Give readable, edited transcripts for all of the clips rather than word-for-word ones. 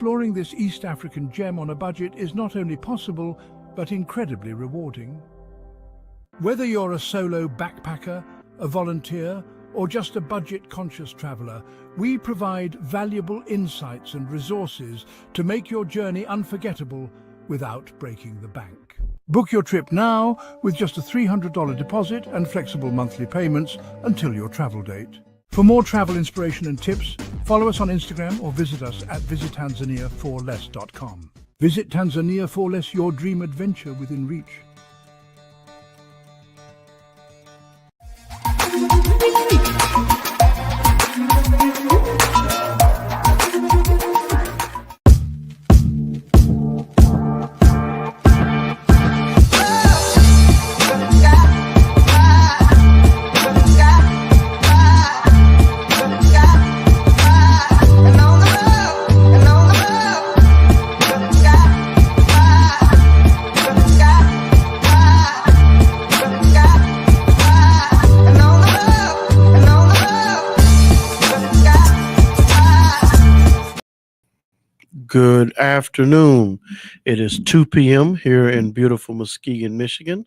Exploring this East African gem on a budget is not only possible, but incredibly rewarding. Whether you're a solo backpacker, a volunteer, or just a budget-conscious traveler, we provide valuable insights and resources to make your journey unforgettable without breaking the bank. Book your trip now with just a $300 deposit and flexible monthly payments until your travel date. For more travel inspiration and tips, follow us on Instagram or visit us at visittanzania4less.com. Visit Tanzania for Less, your dream adventure within reach. Good afternoon. It is 2 p.m. here in beautiful Muskegon, Michigan.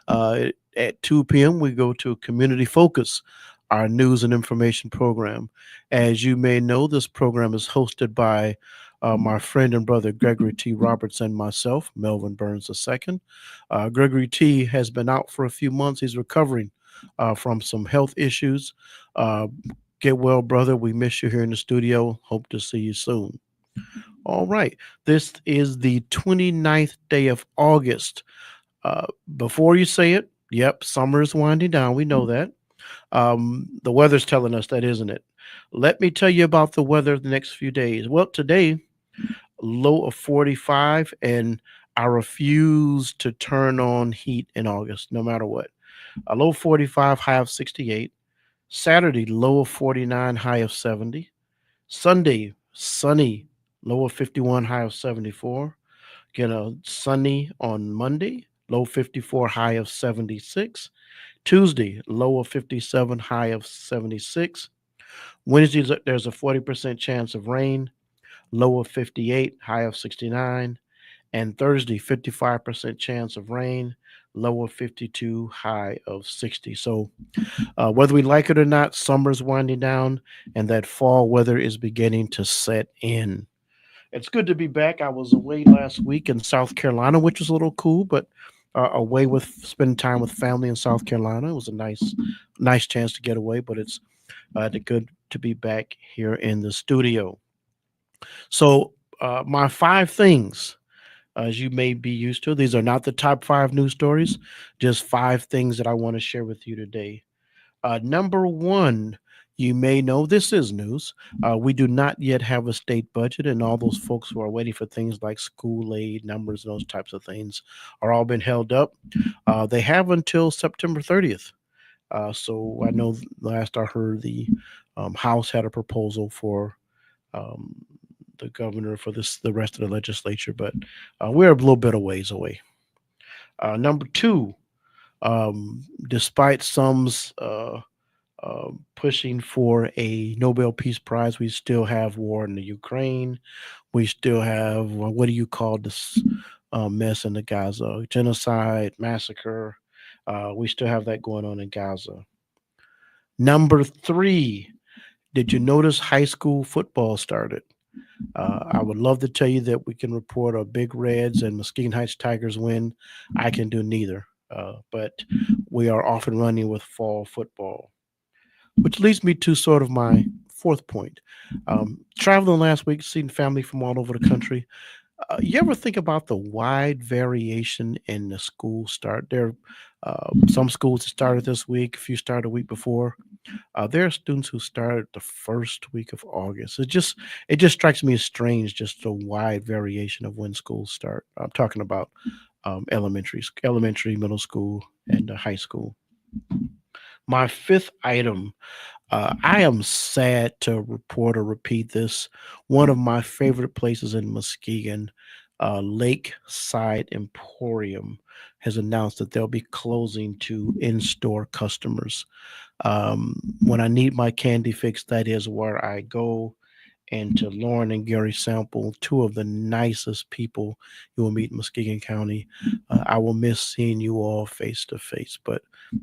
At 2 p.m., we go to Community Focus, our news and information program. As you may know, this program is hosted by my friend and brother Gregory T. Roberts and myself, Melvin Burns II. Gregory T. has been out for a few months. He's recovering from some health issues. Get well, brother. We miss you here in the studio. Hope to see you soon. All right. This is the 29th day of August. Before you say it, yep, summer is winding down. We know that. The weather's telling us that, isn't it? Let me tell you about the weather the next few days. Well, today, low of 45, and I refuse to turn on heat in August, no matter what. A low 45, high of 68. Saturday, low of 49, high of 70. Sunday, sunny, low of 51, high of 74. Get a sunny on Monday, low 54, high of 76. Tuesday, low of 57, high of 76. Wednesday, there's a 40% chance of rain, low of 58, high of 69. And Thursday, 55% chance of rain, low of 52, high of 60. So whether we like it or not, summer's winding down and that fall weather is beginning to set in. It's good to be back. I was away last week in South Carolina, which was a little cool, but away with spending time with family in South Carolina. It was a nice chance to get away, but it's good to be back here in the studio. So my five things, as you may be used to, these are not the top five news stories, just five things that I want to share with you today. Number one, you may know this is news. We do not yet have a state budget, and all those folks who are waiting for things like school aid numbers and those types of things are all been held up. They have until September 30th. So I know last I heard the House had a proposal for um, the governor for the rest of the legislature, but we're a little bit of ways away. Number two, despite some's pushing for a Nobel Peace Prize, we still have war in the Ukraine. We still have what do you call this mess in the Gaza? Genocide, massacre. We still have that going on in Gaza. Number three, did you notice high school football started? I would love to tell you that we can report a Big Reds and Muskegon Heights Tigers win. I can do neither, but we are off and running with fall football. Which leads me to sort of my fourth point. Traveling last week, seeing family from all over the country. You ever think about the wide variation in the school start? There are some schools that started this week, a few started a week before. There are students who started the first week of August. It just strikes me as strange, just the wide variation of when schools start. I'm talking about elementary, middle school, and high school. My fifth item, I am sad to report or repeat this. One of my favorite places in Muskegon, Lakeside Emporium, has announced that they'll be closing to in store customers. When I need my candy fix, that is where I go. and to Lauren and Gary Sample, two of the nicest people you will meet in Muskegon County. I will miss seeing you all face to face, but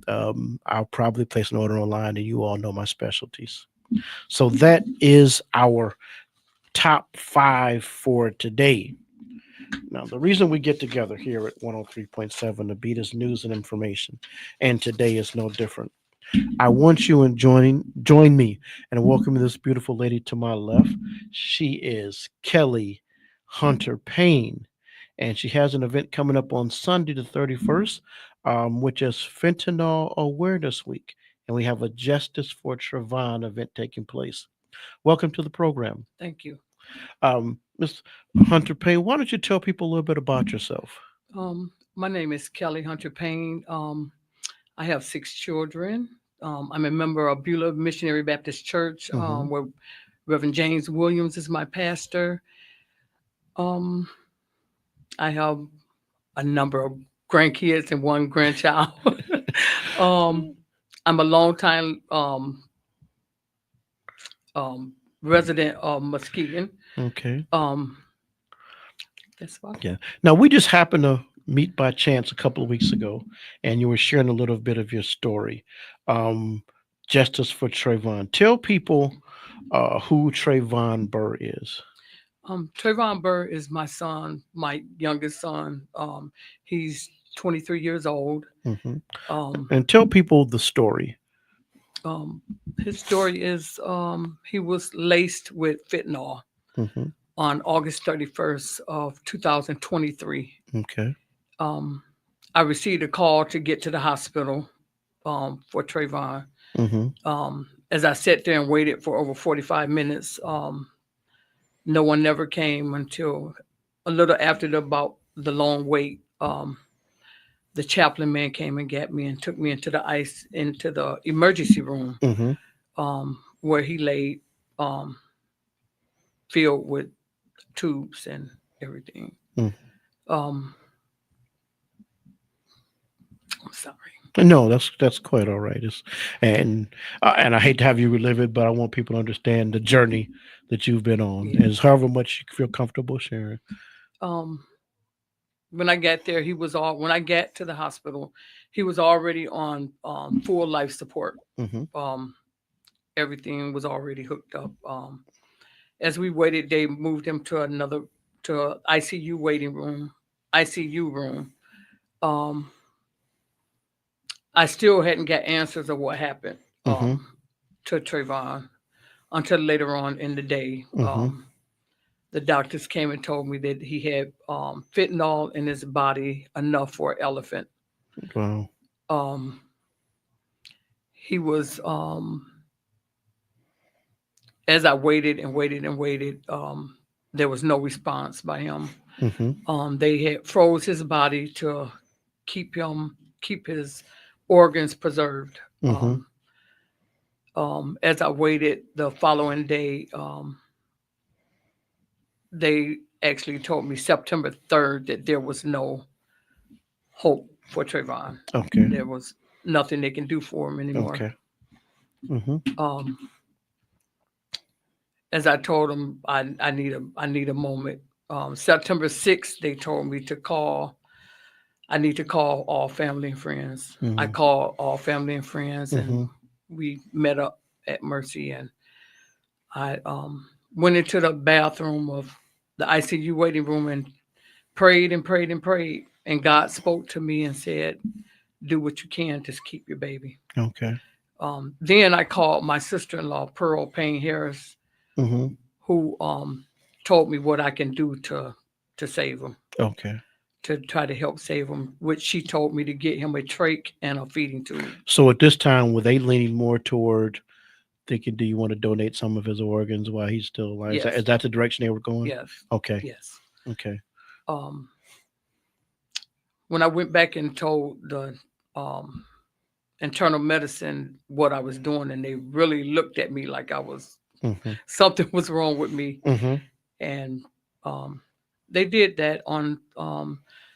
I'll probably place an order online, and you all know my specialties. So that is our top five for today. Now, the reason we get together here at 103.7 to beat is news and information, and today is no different. I want you to join me and welcome this beautiful lady to my left. She is Kelly Hunter Payne, and she has an event coming up on Sunday the 31st, which is Fentanyl Awareness Week, and we have a Justice for Trayvon event taking place. Welcome to the program. Thank you. Ms. Hunter Payne, why don't you tell people a little bit about yourself? My name is Kelly Hunter Payne. I have 6 children. I'm a member of Beulah Missionary Baptist Church, Mhm. where Reverend James Williams is my pastor. I have a number of grandkids and 1 grandchild. I'm a longtime resident of Muskegon. Okay. That's why. Yeah. Now, we just happened to meet by chance a couple of weeks ago, and you were sharing a little bit of your story. Justice for Trayvon. Tell people who Trayvon Burr is. Trayvon Burr is my son, my youngest son. He's 23 years old. Mhm. Um, And tell people the story. his story is he was laced with fentanyl Hmm. on August 31st of 2023. Okay. I received a call to get to the hospital for Trayvon. Hmm. As I sat there and waited for over 45 minutes, no one never came until a little after about the long wait. The chaplain man came and got me and took me into the emergency room, Hmm. where he laid, filled with tubes and everything. Mm. I'm sorry. No, that's quite all right. And I hate to have you relive it, but I want people to understand the journey that you've been on. Yeah. Is however much you feel comfortable sharing. When I got there, when I got to the hospital, he was already on full life support. Hmm. Everything was already hooked up. As we waited, they moved him to to ICU waiting room, ICU room. Um, I still hadn't got answers of what happened Hmm. to Trayvon until later on in the day. Hmm. The doctors came and told me that he had fentanyl in his body enough for an elephant. Wow. Um, he was, as I waited and waited and waited, there was no response by him. Hmm. They had froze his body to keep his organs preserved. Hmm. As I waited the following day, they actually told me September 3rd that there was no hope for Trayvon. Okay. There was nothing they can do for him anymore. Okay. Hmm. As I told them, I need a moment. September 6th, they told me to call. I need to call all family and friends. I Mhm. called all family and friends, and Mhm. we met up at Mercy. And I went into the bathroom of the ICU waiting room and prayed and prayed and prayed. And God spoke to me and said, "Do what you can to keep your baby." Okay. Then I called my sister-in-law, Pearl Payne Harris, Hmm. who told me what I can do to save him, Okay. to try to help save him, which she told me to get him a trach and a feeding tube. So at this time, were they leaning more toward thinking, do you want to donate some of his organs while he's still alive? Yes. Is that the direction they were going? Yes, Okay. yes. Okay. When I went back and told the internal medicine what I was doing, and they really looked at me like I was Hmm. something was wrong with me, Hmm. and they did that on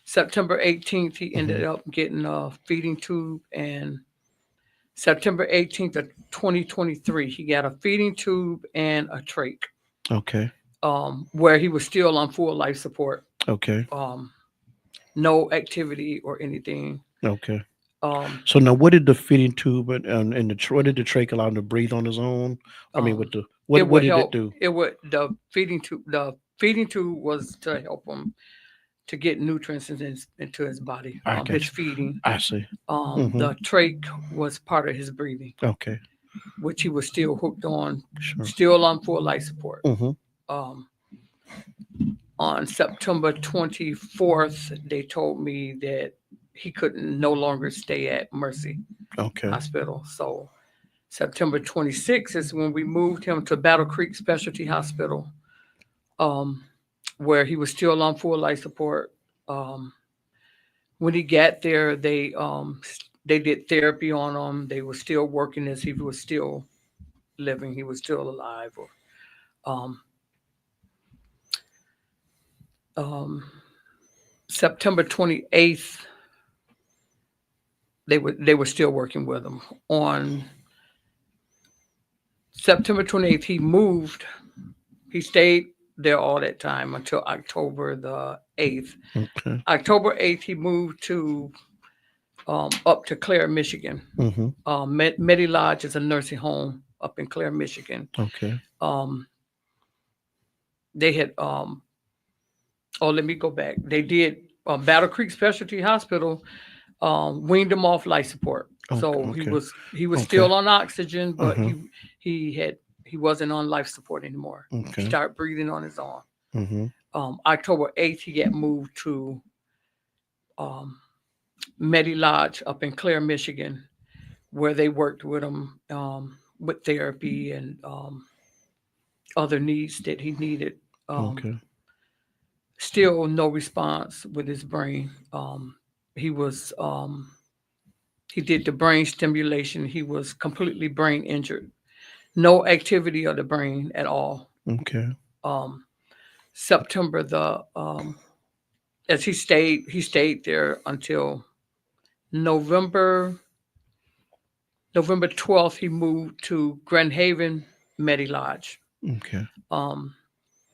September 18th. He ended up getting a feeding tube, and September 18th of 2023, he got a feeding tube and a trach. Okay. where he was still on full life support. Okay. No activity or anything. Okay. Um, So now, what did the feeding tube and what did the trach allow him to breathe on his own? I mean, with um, the it what would did it help. do? It would the feeding tube. The feeding tube was to help him to get nutrients into his body. I got His you. feeding. I see. Mm-hmm. The trach was part of his breathing, Okay. which he was still hooked on, Sure. still on full life support. Mm-hmm. Um, on September 24th, they told me that he couldn't no longer stay at Mercy Okay. Hospital. So September 26th is when we moved him to Battle Creek Specialty Hospital, where he was still on full life support. When he got there, they did therapy on him. They were still working as he was still living. He was still alive. September 28th, they were still working with him. On September 28th, he moved. He stayed there all that time until October the 8th. Okay. October 8th, he moved to up to Clare, Michigan. Mm-hmm. Medi Lodge is a nursing home up in Clare, Michigan. Okay. They had let me go back. They did Battle Creek Specialty Hospital weaned him off life support. So Okay. he was Okay. still on oxygen, but Mhm. he wasn't on life support anymore. He Okay. started breathing on his own. Mm-hmm. October 8th, he got moved to Medi Lodge up in Clare, Michigan, where they worked with him with therapy and other needs that he needed. Okay. Still no response with his brain. He was he did the brain stimulation. He was completely brain injured. No activity of the brain at all. Okay. September the as he stayed there until November 12th. He moved to Grand Haven Medi Lodge, Okay.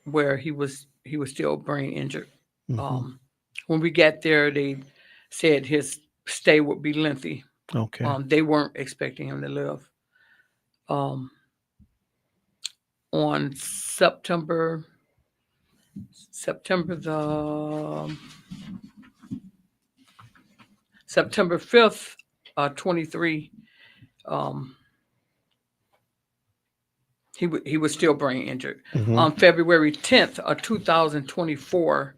where he was still brain injured. Mm-hmm. When we got there, they said his stay would be lengthy. Okay. They weren't expecting him to live. On September the September 5th, 23, he was still brain injured. Mhm. On February 10th of 2024,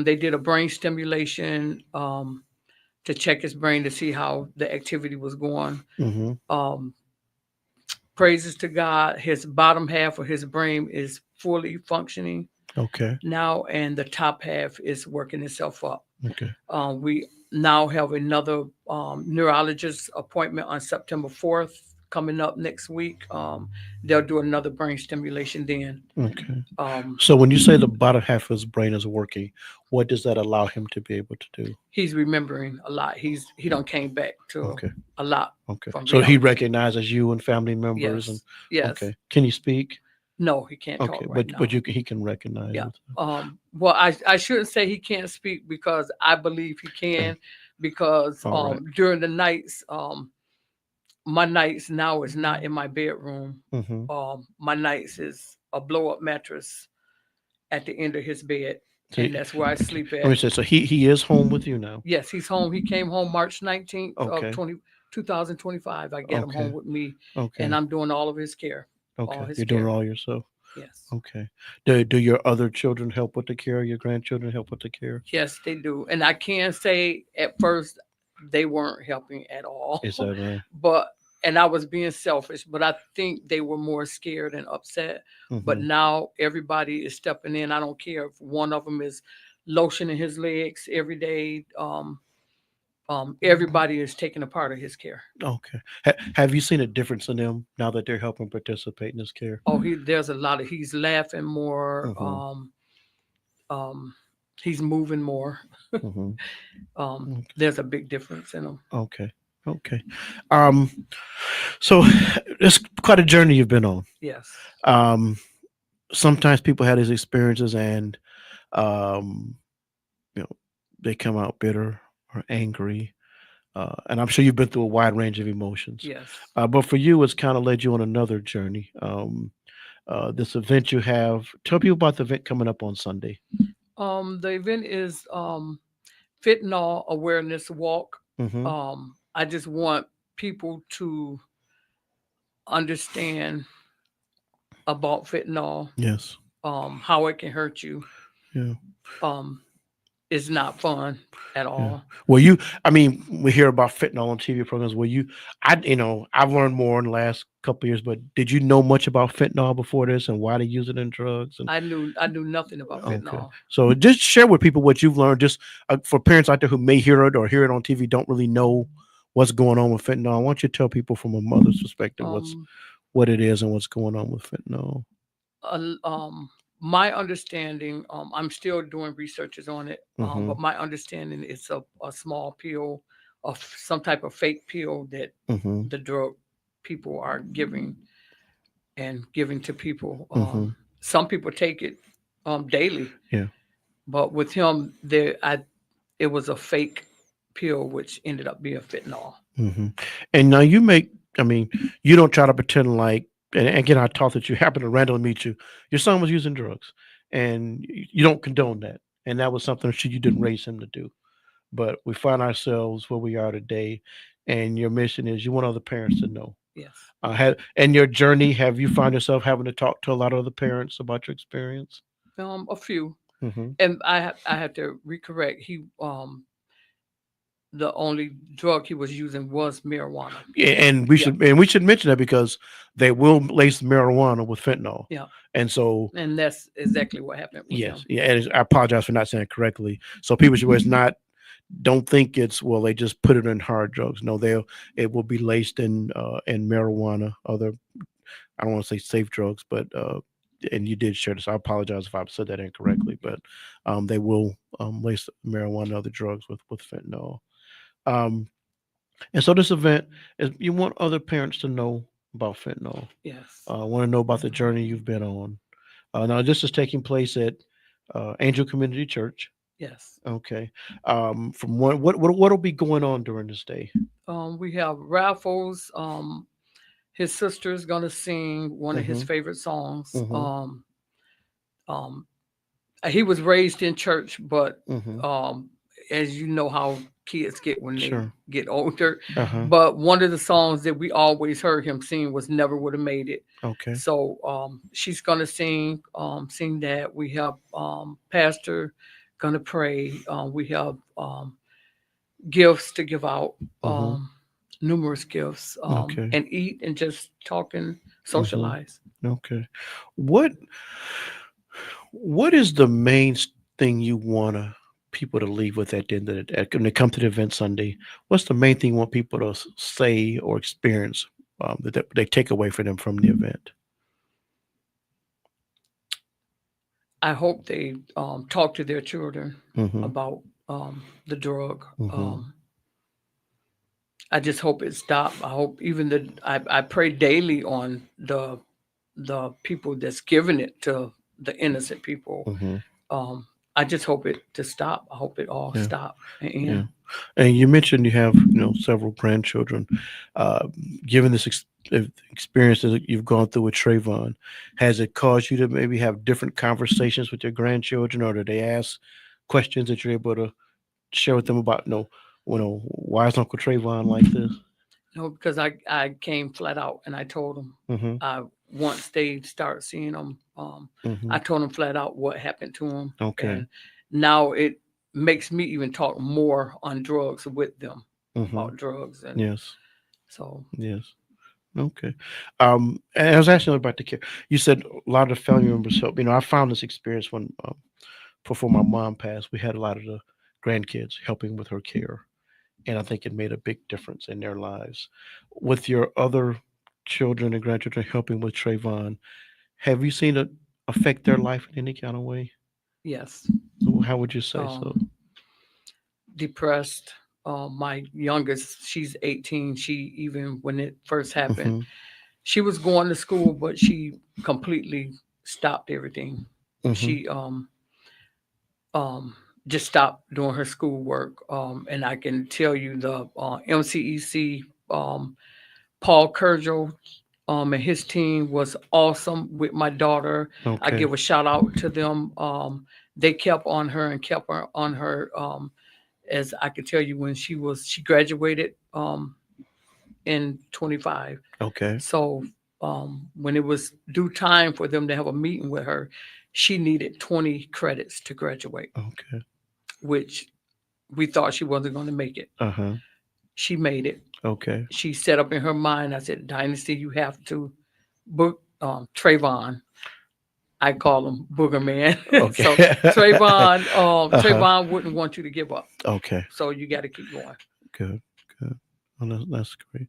they did a brain stimulation to check his brain to see how the activity was going. Mm-hmm. Praises to God, his bottom half of his brain is fully functioning Okay. now, and the top half is working itself up. Okay. We now have another neurologist appointment on September 4th coming up next week. They'll do another brain stimulation then. Okay. Um, So when you say the bottom half of his brain is working, what does that allow him to be able to do? he's remembering a lot. He done came back to Okay. a lot. Okay. From So he reality. recognizes you and family members Yes. and Yes. okay. Can you speak? No, he can't Okay, talk right now. but he can recognize Yeah. it. Well, I shouldn't say he can't speak because I believe he can, because All right. during the nights, my nights now is not in my bedroom. Mm-hmm. My nights is a blow up mattress at the end of his bed, So and that's where I sleep Let me at. say, so he is home with you now. Yes, he's home. He came home March 19th Okay. of 2025. I get him Okay. home with me, Okay. and I'm doing all of his care. Okay. his You're doing care. it all yourself. Yes. Okay. Do your other children help with the care? Your grandchildren help with the care? Yes, they do. And I can say at first they weren't helping at all. Is that right? And I was being selfish, but I think they were more scared and upset. But Mhm. now everybody is stepping in. I don't care if one of them is lotioning his legs every day. Everybody is taking a part of his care. Okay. Have you seen a difference in them now that they're helping participate in this care? Oh, there's a lot of, he's laughing more. He's moving more. Hmm. There's a big difference in him. Okay. Okay. So it's quite a journey you've been on. Yes. Um, sometimes people have these experiences and um, you know they come out bitter or angry. And I'm sure you've been through a wide range of emotions. Yes. But for you, it's kind of led you on another journey. This event you have. Tell people about the event coming up on Sunday. The event is fentanyl awareness walk. Mm-hmm. I just want people to understand about fentanyl, Yes. how it can hurt you. Yeah. Um, it's not fun at Yeah. all. Well, you, I mean, we hear about fentanyl on TV programs. I've learned more in the last couple of years, but did you know much about fentanyl before this and why they use it in drugs? And I knew nothing about okay, fentanyl. so just share with people what you've learned, just for parents out there who may hear it or hear it on TV, don't really know what's going on with fentanyl. I want you to tell people from a mother's perspective Um, what it is and what's going on with fentanyl. uh, um, my understanding, I'm still doing researches on it, Mm-hmm. but my understanding is a small pill of some type of fake pill that Mm-hmm. the drug people are giving to people. Mm-hmm. Some people take it daily, Yeah. but with him, it was a fake pill which ended up being fentanyl. Hmm. And now I mean, you don't try to pretend like, and again, I thought that you happened to randomly meet your son was using drugs, and you don't condone that. And that was something that you didn't raise him to do. But we find ourselves where we are today, and your mission is you want other parents to know. Yes. In your journey, have you found yourself having to talk to a lot of other parents about your experience? A few, Hmm. and I had to recorrect. The only drug he was using was marijuana. Yeah, Yeah, and we should mention that because they will lace marijuana with fentanyl, yeah, and so and that's exactly what happened with yes, him. yeah, and I apologize for not saying it correctly. So people should always not don't think it's well they just put it in hard drugs. No, it will be laced in marijuana, other I don't want to say safe drugs, but and you did share this. I apologize if I said that incorrectly, but they will lace marijuana and other drugs with fentanyl. Um, and so this event is you want other parents to know about fentanyl. Yes, Want to know about the journey you've been on. Now this is taking place at Angel Community Church. yes. Okay. From what'll be going on during this day? We have raffles. His sister's gonna sing one of his Mm-hmm. favorite songs. Mm-hmm. Um, he was raised in church, but Mm-hmm. um, as you know how kids get when they Sure. get older. Uh-huh. But one of the songs that we always heard him sing was "Never Would Have Made It." Okay. So she's gonna sing that. We have pastor gonna pray. We have gifts to give out, Mm-hmm. numerous gifts, Okay. and eat and just talk and Mm-hmm. socialize. Okay. What what is the main thing you want people to leave with at the end of the day when they come to the event Sunday? What's the main thing you want people to say or experience that they take away from them from the event? I hope they talk to their children Mm-hmm. about the drug. Mm-hmm. I just hope it stops. I hope even I pray daily on the people that's giving it to the innocent people. Mm-hmm. Um, I just hope it to stop. I hope it all Yeah. stop and Yeah. end. And you mentioned you have, several grandchildren. Uh, Given this experience that you've gone through with Trayvon, has it caused you to maybe have different conversations with your grandchildren, or do they ask questions that you're able to share with them about, why is Uncle Trayvon like this? No, because I came flat out and I told them. Mm-hmm. Once they start seeing them, Mm-hmm. I told them flat out what happened to them, Okay. and now it makes me even talk more on drugs with them Mm-hmm. about drugs, and Yes. so Yes. Okay. And I was asking about the care. You said a lot of the family members help. I found this experience when before my mom passed, we had a lot of the grandkids helping with her care, and I think it made a big difference in their lives. With your other children and grandchildren helping with Trayvon, have you seen it affect their life in any kind of way? yes, How would you say so? depressed. My youngest, she's 18. She even when it first happened, Hmm. she was going to school, but she completely stopped everything. Mhm. She just stopped doing her schoolwork. And I can tell you the MCEC, Paul Kurgel, and his team was awesome with my daughter. I Okay. give a shout out to them. They kept on her and kept her on her. As I could tell you, when she graduated in 25. Okay. So when it was due time for them to have a meeting with her, she needed 20 credits to graduate, Okay. which we thought she wasn't going to make it. Uh-huh. She made it. Okay. She set up in her mind, I said, Dynasty, you have to book Trayvon. I call him Booger Man. Okay. So Trayvon, Uh-huh. Trayvon wouldn't want you to give up. Okay. So you got to keep going. Good. Good. Well, that's great.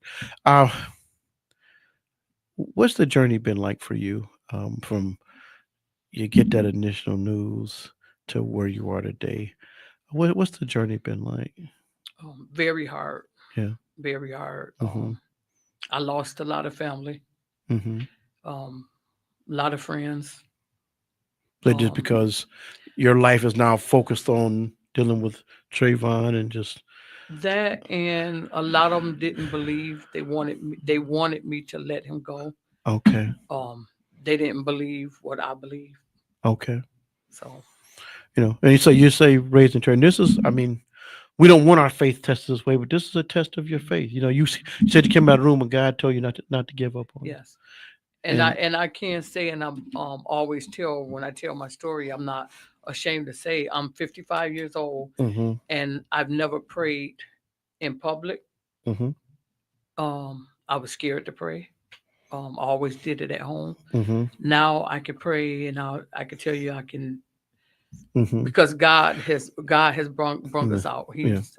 What's the journey been like for you, from you get that initial news to where you are today? What's the journey been like? Very hard. Yeah. Very hard. Mm-hmm. I lost a lot of family, Mm-hmm. a lot of friends. But just Um, because your life is now focused on dealing with Trayvon and just That and a lot of them didn't believe. They wanted me to let him go. okay, They didn't believe what I believe. okay, So and so you say raised and trained. This is, I mean, we don't want our faith tested this way, but this is a test of your faith. You said you came out of the room and God told you not to give up on it. yes. And And I can say, and I'm always tell when I tell my story, I'm not ashamed to say I'm 55 years old mm-hmm, and I've never prayed in public. mm-hmm, I was scared to pray. I always did it at home. mm-hmm, Now I can pray, and I can tell you I can, mm-hmm. because God has brought us out. Yeah. He's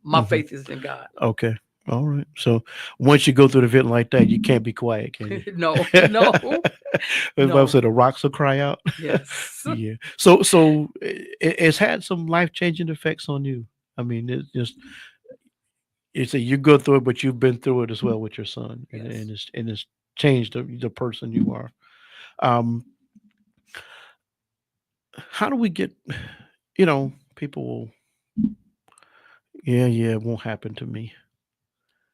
my Mhm. faith is in God. Okay. All right. So once you go through the event like that, you can't be quiet, can you? No, The Bible no. said the rocks will cry out. Yes. Yeah. So it's had some life changing effects on you. I mean, it's just you say you go through it, but you've been through it as well with your son, and, Yes. and it's changed the person you are. Um, how do we get? People will. Yeah, it won't happen to me.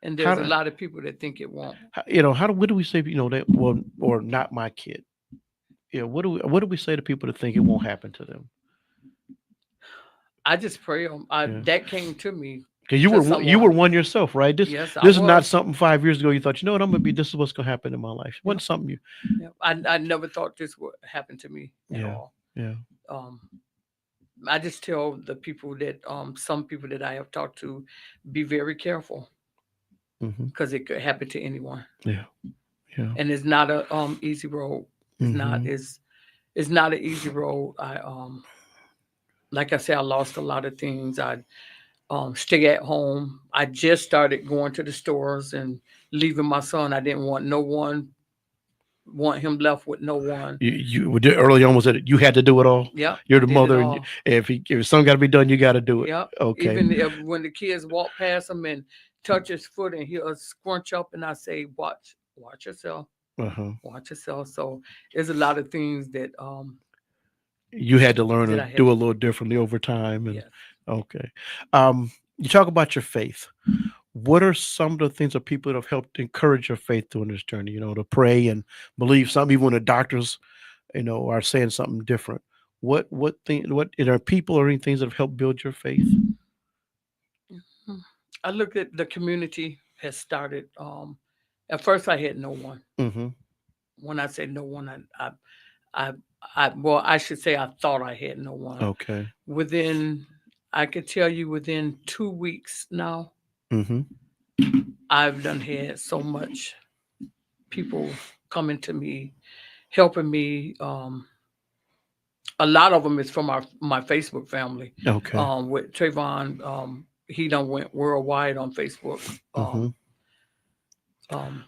And How there's a do lot of people that think it won't. what do we say? That well, or not my kid. Yeah. What do we say to people that think it won't happen to them? I just pray Yeah. that came to me. Because you To were someone. one yourself, right? This Yes, I this is not was. something 5 years ago you thought, you know what, I'm gonna be. This is what's gonna happen in my life. It wasn't something you. Yeah. I never thought this would happen to me at Yeah. all. Yeah. Um, I just tell the people that some people that I have talked to, be very careful Mm-hmm. because it could happen to anyone. Yeah. Yeah. And it's not a easy road. It's not Mhm. it's not an easy road. I like I said, I lost a lot of things. I stay at home. I just started going to the stores and leaving my son. I didn't want him left with no one. You were early on, was that you had to do it all. Yep, You're I the did it mother, and all. if something got to be done, you got to do it. Yep. Okay. Even if, when the kids walk past him and touch his foot and he'll scrunch up, and I say, watch yourself, Uh-huh. watch yourself. So there's a lot of things that You had to learn that to I had do a to little differently over time, and yes. okay. You talk about your faith. What are some of the things that people that have helped encourage your faith during this journey? To pray and believe something, even when the doctors, are saying something different. What are people or any things that have helped build your faith? Mhm. I look at the community has started. At first, I had no one. Mm-hmm. When I say no one, I, well, I should say I thought I had no one. Okay. I could tell you within 2 weeks now, Mm-hmm. I've done had so much people coming to me, helping me. A lot of them is from my Facebook family. Okay. With Trayvon, he done went worldwide on Facebook. Mm-hmm. Um,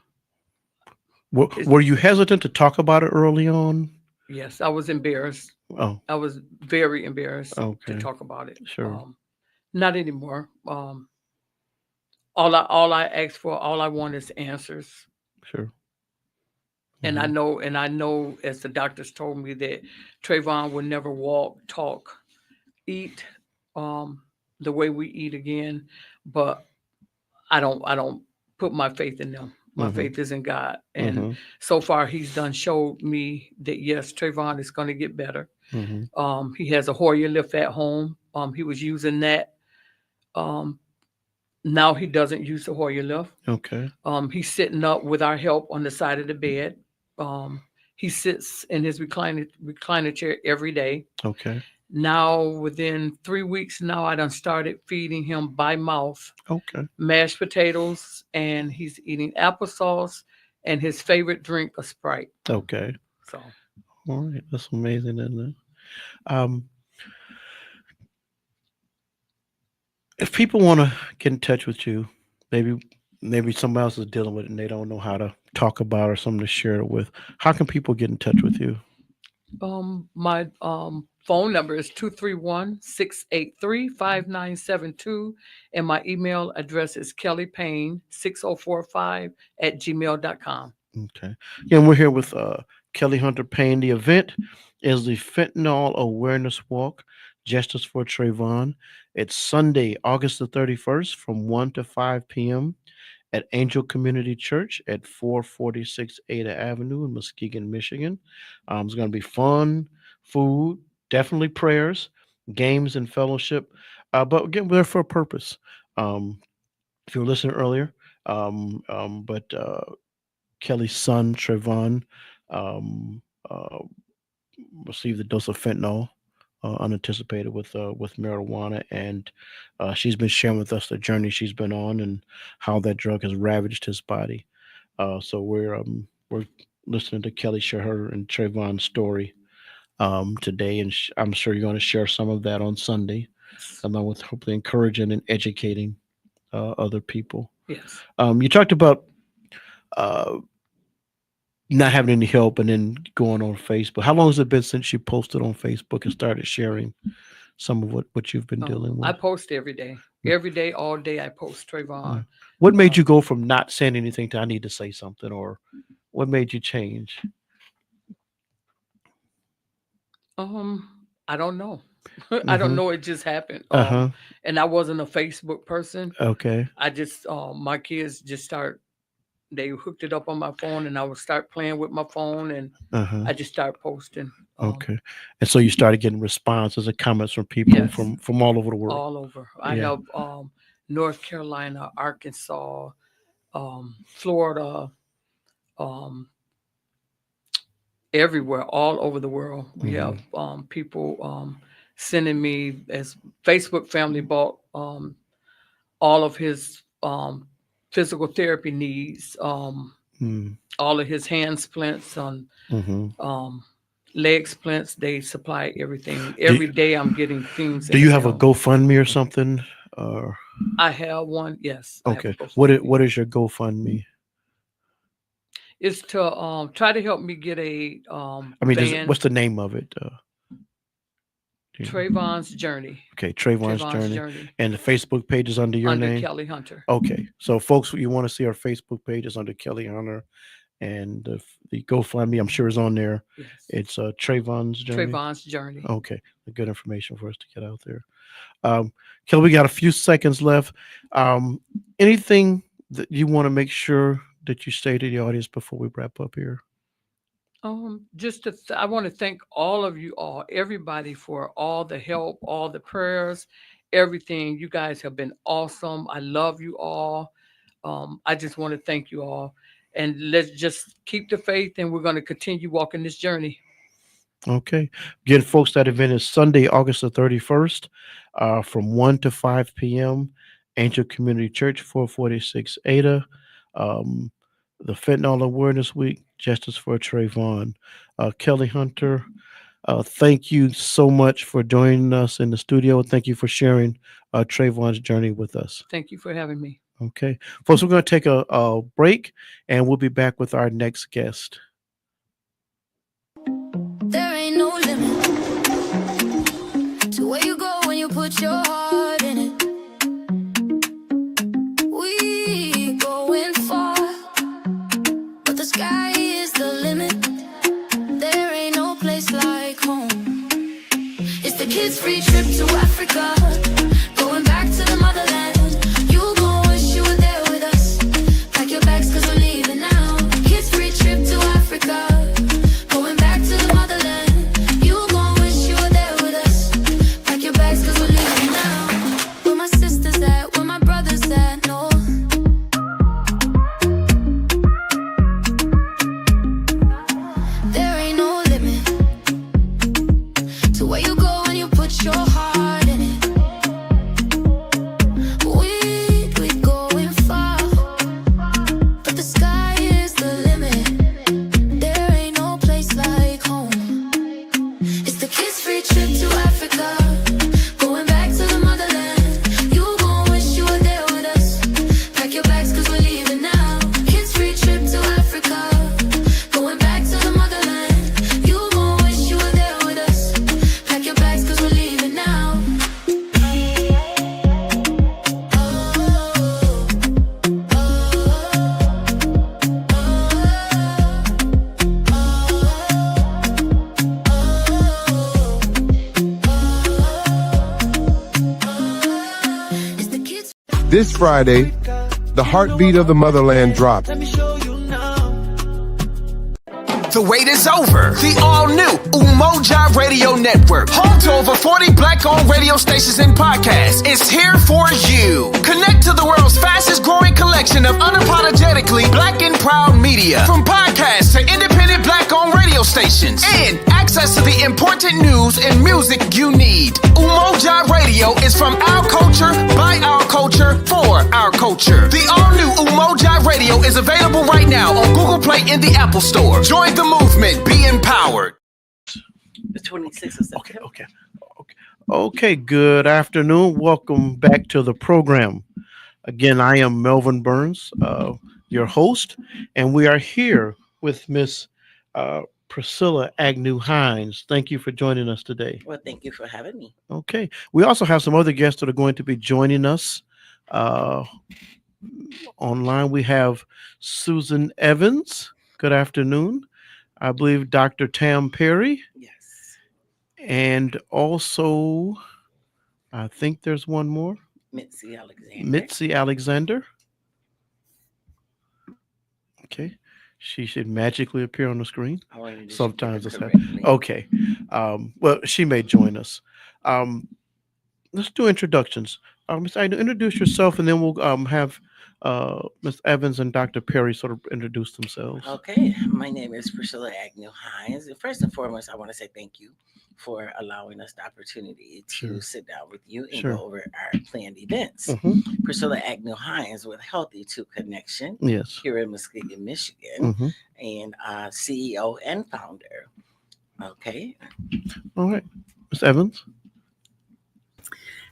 Were you hesitant to talk about it early on? yes, I was embarrassed. Oh, I was very embarrassed to okay. talk about it. Sure. Not anymore. All I ask for, all I want is answers. Sure. And I know, as the doctors told me, that Trayvon will never walk, talk, eat the way we eat again. But I don't put my faith in them. My Mm-hmm. faith is in God. And Mm-hmm. so far he's done showed me that yes, Trayvon is going to get better. Mm-hmm. He has a Hoyer lift at home. He was using that. Um, Now he doesn't use the Hoyer lift. Okay. He's sitting up with our help on the side of the bed. Um, he sits in his recliner chair every day. Okay. Now, within 3 weeks now, I done started feeding him by mouth Okay. mashed potatoes, and he's eating applesauce and his favorite drink, a Sprite. Okay. So, All right. That's amazing, isn't it? Um, if people want to get in touch with you, maybe someone else is dealing with it and they don't know how to talk about or something to share it with. How can people get in touch with you? my phone number is 231-683-5972, and my email address is kellypayne6045@gmail.com. Okay. Yeah, and we're here with Kelly Hunter Payne. The event is the Fentanyl Awareness Walk, Justice for Trayvon. It's Sunday, August the 31st from 1 to 5 p.m. at Angel Community Church at 446 Ada Avenue in Muskegon, Michigan. It's going to be fun, food, definitely prayers, games, and fellowship. But again, we're there for a purpose. If you were listening earlier, but Kelly's son, Trayvon, um, uh, received a dose of fentanyl unanticipated with marijuana, and she's been sharing with us the journey she's been on and how that drug has ravaged his body. So we're listening to Kelly share her and Trayvon's story today, and I'm sure you're going to share some of that on Sunday, along with hopefully encouraging and educating other people. Yes. You talked about uh, not having any help and then going on Facebook. How long has it been since you posted on Facebook and started sharing some of what you've been dealing with? I post every day. Every day, all day, I post Trayvon. What made you go from not saying anything to I need to say something, or what made you change? I don't know. I don't know. It just happened. And I wasn't a Facebook person. Okay. I just my kids just they hooked it up on my phone, and I would start playing with my phone, and I just started posting. Okay. And so you started getting responses and comments from people from all over the world. All over. I have North Carolina, Arkansas, Florida, everywhere, all over the world. We have people sending me, as Facebook family bought all of his physical therapy needs, all of his hand splints on leg splints. They supply everything. Every day I'm getting things. Do you have a GoFundMe or something? I have one, yes. Okay. What is your GoFundMe? It's to try to help me get a what's the name of it? Trayvon's Journey. Okay, Trayvon's Journey. And the Facebook page is under your name? Under Kelly Hunter. Okay. So folks, you want to see our Facebook page is under Kelly Hunter, and the GoFundMe, I'm sure, is on there. Yes. It's Trayvon's Journey. Trayvon's Journey. Okay. Good information for us to get out there. Kelly, we got a few seconds left. Anything that you want to make sure that you say to the audience before we wrap up here? I want to thank all of you all, everybody, for all the help, all the prayers, everything. You guys have been awesome. I love you all. I just want to thank you all, and let's just keep the faith, and we're going to continue walking this journey. Okay. Again, folks, that event is Sunday, August the 31st, from 1 to 5 p.m. Angel Community Church, 446 Ada. The Fentanyl Awareness Week, Justice for Trayvon. Kelly Hunter, thank you so much for joining us in the studio. Thank you for sharing Trayvon's journey with us. Thank you for having me. Okay. Folks, we're going to take a break, and we'll be back with our next guest. There ain't no limit to where you go when you put your heart in it. We going far, but the sky is the limit. Africa, going back to the motherland. You gon' wish you were there with us. Pack your bags 'cause we're leaving now. Kids free trip to Africa, going back to the motherland. You gon' wish you were there with us. Pack your bags 'cause we're leaving now. Where my sisters at? Where my brothers at? No. There ain't no limit to where you go when you put your heart in it. We're going far, but the sky is the limit. There ain't no place like home. It's the kids' free trip to Africa, going back to the motherland. You gon' wish you were there with us. Pack your bags 'cause we're leaving now. Kids' free trip to Africa, going back to the motherland. You gon' wish you were there with us. Pack your bags 'cause we're leaving now. It's the kids. This Friday, the heartbeat of the motherland drops. The wait is over. The all-new Umoja Radio Network, home to over 40 Black-owned radio stations and podcasts, is here for you. Connect to the world's fastest-growing collection of unapologetically Black and proud media, from podcasts to independent Black-owned radio stations, and access to the important news and music you need. Umoja Radio is from our culture, by our culture, for our culture. The all-new Umoja Radio is available right now on Google Play and the Apple Store. Join the movement. Be empowered. The 26th of September. Okay. Good afternoon. Welcome back to the program. Again, I am Melvin Burns, your host, and we are here with Miss Priscilla Agnew Hines. Thank you for joining us today. Well, thank you for having me. Okay. We also have some other guests that are going to be joining us online. We have Susan Evans. Good afternoon. I believe Dr. Tam Perry. Yes. And also, I think there's one more. Mitzi Alexander. Mitzi Alexander. Okay. She should magically appear on the screen. I wanted to Sometimes do it it's happening. correctly. Okay. Well, she may join us. Let's do introductions. Ms. Agnew, introduce yourself, and then we'll have Ms. Evans and Dr. Perry sort of introduce themselves. Okay. My name is Priscilla Agnew Hines. And first and foremost, I want to say thank you for allowing us the opportunity to Sure. sit down with you and Sure. go over our planned events. Mhm. Priscilla Agnew Hines with Healthy to Connection Yes. here in Muskegon, Michigan, Mhm. and CEO and founder. Okay. All right. Ms. Evans.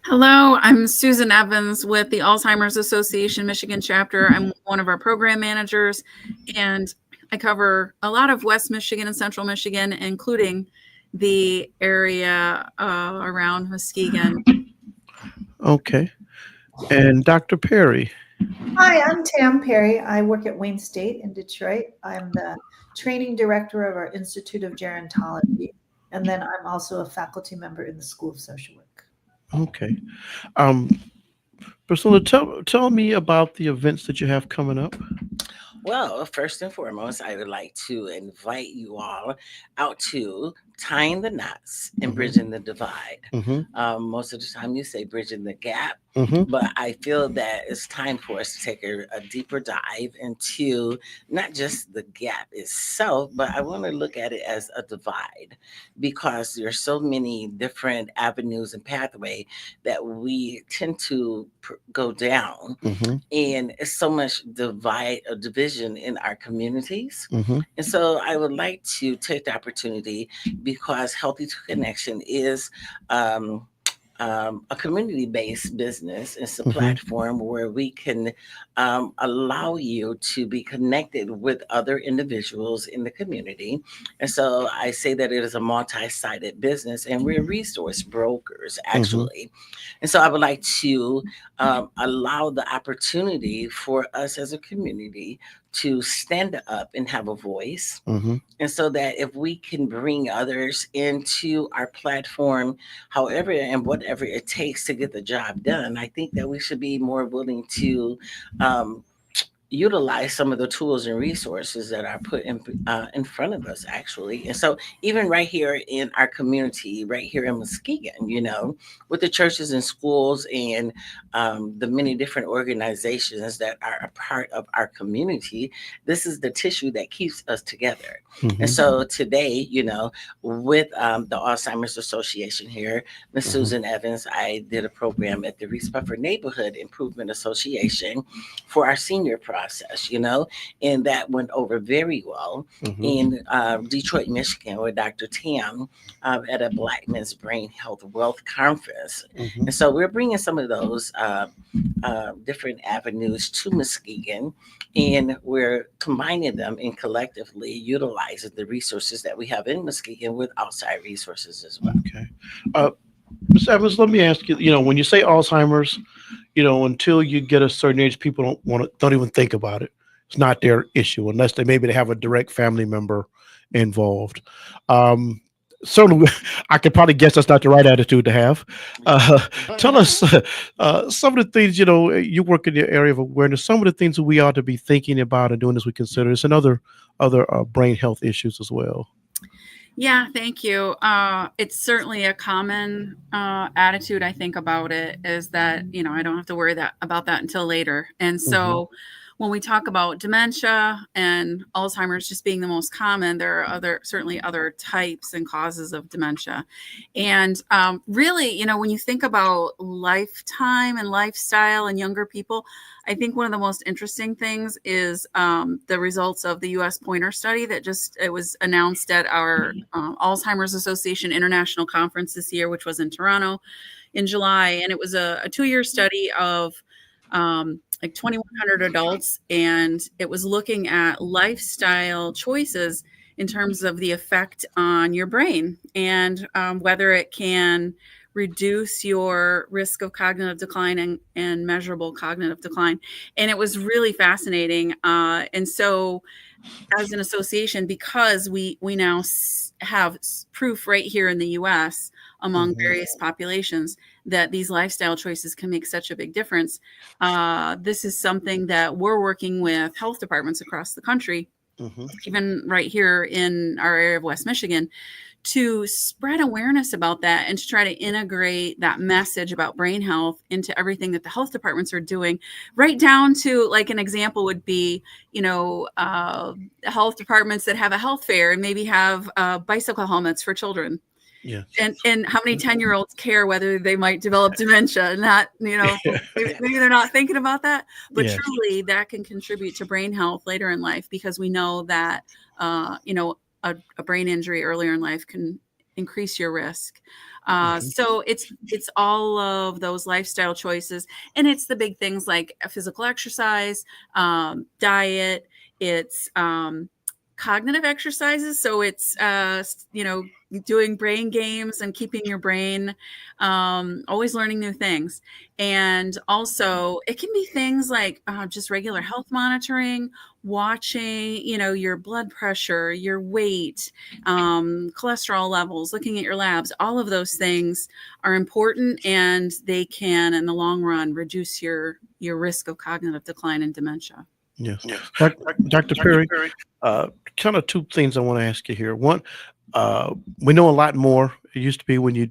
Hello, I'm Susan Evans with the Alzheimer's Association Michigan chapter. I'm one of our program managers, and I cover a lot of West Michigan and Central Michigan, including the area around Muskegon. Okay. And Dr. Perry. Hi, I'm Tam Perry. I work at Wayne State in Detroit. I'm the training director of our Institute of Gerontology, and then I'm also a faculty member in the School of Social Work. Okay. Priscilla, tell me about the events that you have coming up. Well, first and foremost, I would like to invite you all out to Tying the Knots and Mhm. Bridging the Divide. Mm-hmm. Most of the time you say Bridging the Gap, Mm-hmm. but I feel that it's time for us to take a deeper dive into not just the gap itself, but I want to look at it as a divide, because there's so many different avenues and pathway that we tend to go down, Mm-hmm. and it's so much division in our communities. Mm-hmm. And so I would like to take the opportunity, because Healthy to Connection is a community-based business. It's a Mhm. platform where we can allow you to be connected with other individuals in the community. And so I say that it is a multi-sided business, and we're resource brokers, actually. And so I would like to allow the opportunity for us as a community to stand up and have a voice. Mhm. And so that if we can bring others into our platform, however and whatever it takes to get the job done, I think that we should be more willing to utilize some of the tools and resources that are put in front of us, actually. And so even right here in our community, right here in Muskegon, with the churches and schools and the many different organizations that are a part of our community, this is the tissue that keeps us together. And so today, with the Alzheimer's Association here, Miss Susan Evans, I did a program at the Reese Buffer Neighborhood Improvement Association for our senior process, and that went over very well in Detroit, Michigan, with Dr. Tam at a Black Men's Brain Health Wealth Conference. And so we're bringing some of those different avenues to Muskegon, and we're combining them and collectively utilizing the resources that we have in Muskegon with outside resources as well. Okay. Ms. Evans, let me ask you, when you say Alzheimer's, until you get a certain age, people don't even think about it. It's not their issue unless they have a direct family member involved. Certainly, I could probably guess that's not the right attitude to have. Tell us some of the things, you work in the area of awareness, some of the things that we ought to be thinking about and doing as we consider this, and other brain health issues as well. Yeah, thank you. It's certainly a common attitude, I think, about it is that, I don't have to worry about that until later. And so when we talk about dementia and Alzheimer's just being the most common, there are certainly other types and causes of dementia. And really, when you think about lifetime and lifestyle and younger people, I think one of the most interesting things is the results of the U.S. Pointer study that it was announced at our Alzheimer's Association International Conference this year, which was in Toronto in July. And it was a 2-year study of 2,100 adults, and it was looking at lifestyle choices in terms of the effect on your brain and whether it can reduce your risk of cognitive decline and measurable cognitive decline. And it was really fascinating. And so as an association, because we now have proof right here in the US among various populations that these lifestyle choices can make such a big difference. This is something that we're working with health departments across the country, even right here in our area of West Michigan, to spread awareness about that and to try to integrate that message about brain health into everything that the health departments are doing, right down to, like, an example would be, health departments that have a health fair and maybe have bicycle helmets for children. Yeah. And how many 10-year-olds care whether they might develop dementia? Not, maybe they're not thinking about that, but truly that can contribute to brain health later in life, because we know that, a brain injury earlier in life can increase your risk. So it's all of those lifestyle choices, and it's the big things like physical exercise, diet, it's cognitive exercises. So it's, doing brain games and keeping your brain always learning new things. And also it can be things like just regular health monitoring, watching, your blood pressure, your weight, cholesterol levels, looking at your labs. All of those things are important, and they can, in the long run, reduce your risk of cognitive decline and dementia. Yes. Dr. Perry, kind of two things I want to ask you here. One, we know a lot more. It used to be when you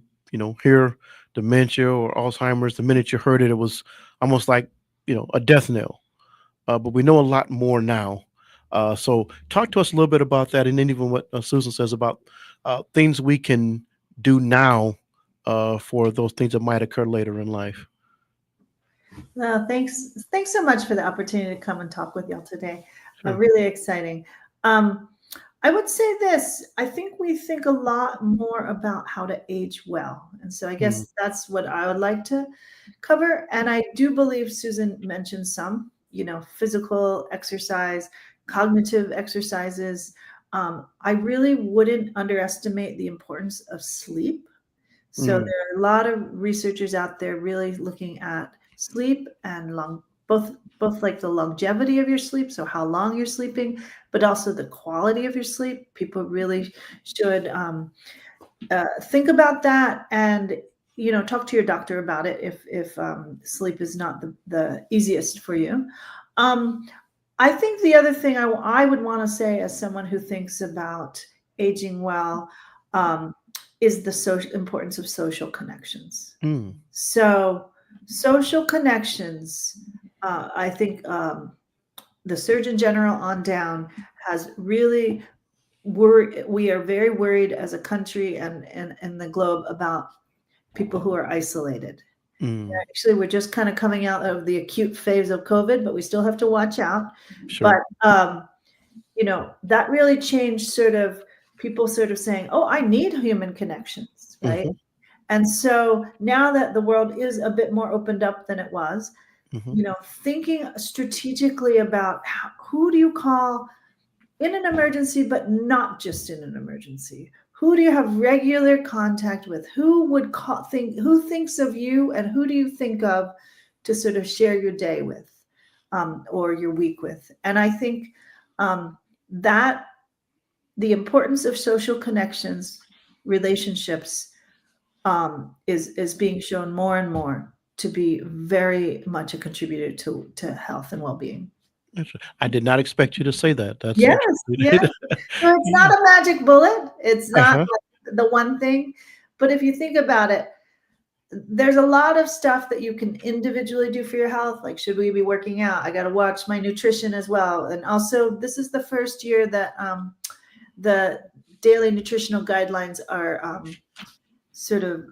hear dementia or Alzheimer's, the minute you heard it, it was almost like, a death knell. But we know a lot more now. So talk to us a little bit about that, and then even what Susan says about things we can do now for those things that might occur later in life. Well, thanks so much for the opportunity to come and talk with y'all today. Really exciting. I would say this: I think we think a lot more about how to age well, and so I guess that's what I would like to cover. And I do believe Susan mentioned some, physical exercise, cognitive exercises. I really wouldn't underestimate the importance of sleep. So there are a lot of researchers out there really looking at sleep and both like the longevity of your sleep, so how long you're sleeping, but also the quality of your sleep. People really should think about that, and talk to your doctor about it if sleep is not the easiest for you. I think the other thing I would want to say, as someone who thinks about aging well, is the importance of social connections. Mm. So social connections, I think the Surgeon General on down has really we are very worried as a country and the globe about people who are isolated. Mm. Actually, we're just kind of coming out of the acute phase of COVID, but we still have to watch out. Sure. But that really changed people saying, "Oh, I need human connections," right? Mhm. And so now that the world is a bit more opened up than it was, Mhm. thinking strategically about who do you call in an emergency, but not just in an emergency. Who do you have regular contact with? Who would who thinks of you, and who do you think of to sort of share your day with, or your week with? And I think that the importance of social connections, relationships, is being shown more and more to be very much a contributor to health and well-being. I did not expect you to say that. That's Yes, interesting. yes. So it's not a magic bullet. It's not Uh-huh. like the one thing. But if you think about it, there's a lot of stuff that you can individually do for your health. Like, should we be working out? I got to watch my nutrition as well. And also, this is the first year that the daily nutritional guidelines are sort of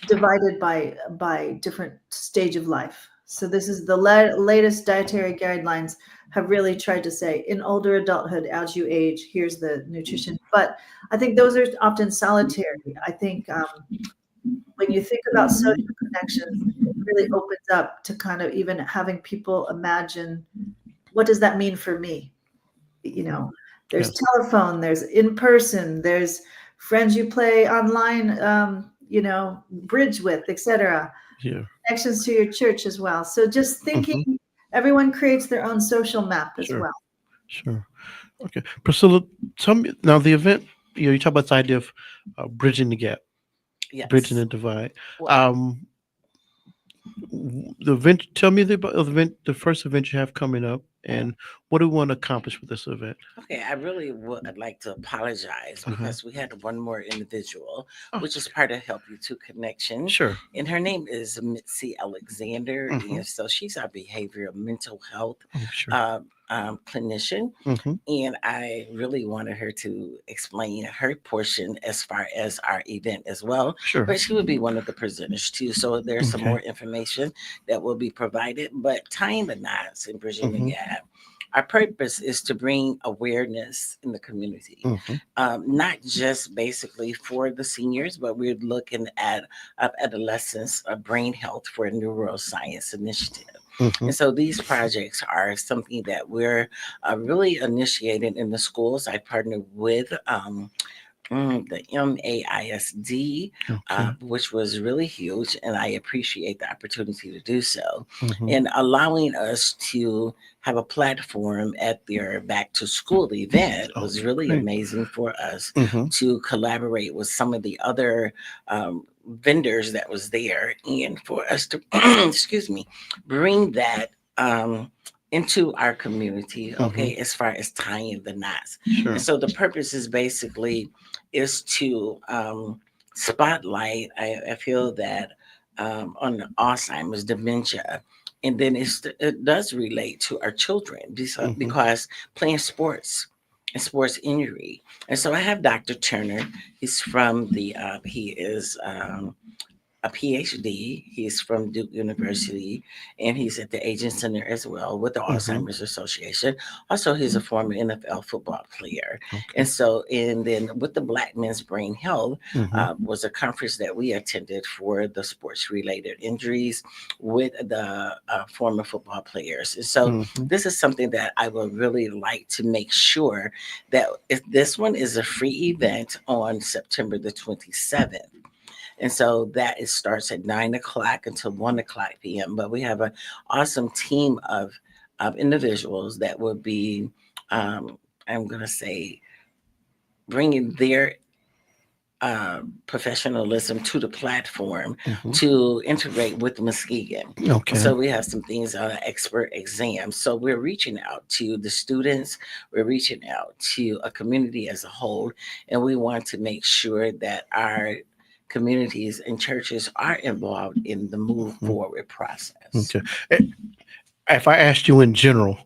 divided by different stage of life. So this is the latest dietary guidelines have really tried to say, in older adulthood, as you age, here's the nutrition. But I think those are often solitary. I think when you think about social connections, it really opens up to kind of even having people imagine, what does that mean for me? There's Yes. telephone, there's in person, there's friends you play online, bridge with, etc. Yeah. Connections to your church as well. So just thinking, everyone creates their own social map as Sure. well. Sure. Okay. Priscilla, tell me now the event, you talk about this idea of bridging the gap, Yes. bridging the divide. Well, The event, tell me about the event, the first event you have coming up, and what do we want to accomplish with this event? okay, I really would like to apologize Uh-huh. because we had one more individual, Oh, which is part of Help You to Connection. sure. And her name is Mitzi Alexander. Mhm. And so she's our behavioral mental health Oh, sure. clinician. Hmm. And I really wanted her to explain her portion as far as our event as well. Sure. But she would be one of the presenters too. So there's some Okay. more information that will be provided. But tying the knots and bridging Mhm. the gap, our purpose is to bring awareness in the community, Mhm. not just basically for the seniors, but we're looking at adolescents, brain health for a neuroscience initiative. Mhm. And so these projects are something that we're really initiating in the schools. I partnered with the MAISD, Okay. which was really huge, and I appreciate the opportunity to do so, Mhm. and allowing us to have a platform at their back to school event Oh, was really great. amazing for us Mhm. to collaborate with some of the other vendors that was there, and for us to excuse me, bring that into our community, okay, as far as tying the knots. Sure. And so the purpose is basically is to spotlight. I feel that on Alzheimer's, dementia, and then it does relate to our children Mhm. because playing sports and sports injury. And so I have Dr. Turner. He's from he is a PhD. He's from Duke University, and he's at the Aging Center as well with the Mhm. Alzheimer's Association. Also, he's a former NFL football player. Okay. And so, and then with the Black Men's Brain Health Mhm. was a conference that we attended for the sports-related injuries with the former football players. And so, Mhm. this is something that I would really like to make sure that if this one is a free event on September the 27th. And so that starts at 9 o'clock until 1 o'clock p.m. But we have an awesome team of individuals that will be, I'm going to say, bringing their professionalism to the platform to integrate with Muskegon. Okay. So we have some things on expert exams. So we're reaching out to the students, we're reaching out to a community as a whole, and we want to make sure that our communities and churches are involved in the move forward process. Okay. If I asked you in general,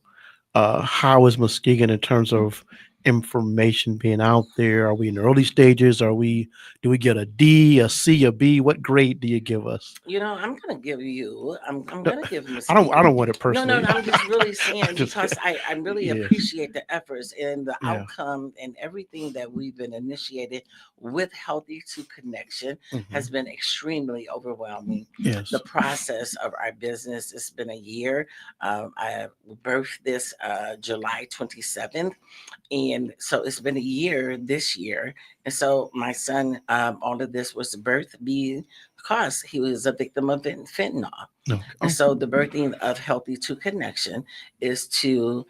how is Muskegon in terms of information being out there? Are we in the early stages? Do we get a D, a C, a B? What grade do you give us? I'm going to give you, I'm going to give you. I don't want it personally. No, I'm just really saying because I really Yeah. appreciate the efforts and the Yeah. outcome and everything that we've been initiated with Healthy to Connection has been extremely overwhelming. Yes. The process of our business, it's been a year. I birthed this July 27th. And so it's been a year this year. And so my son, all of this was birthed because he was a victim of fentanyl. Okay. And so the birthing of Healthy to Connection is to,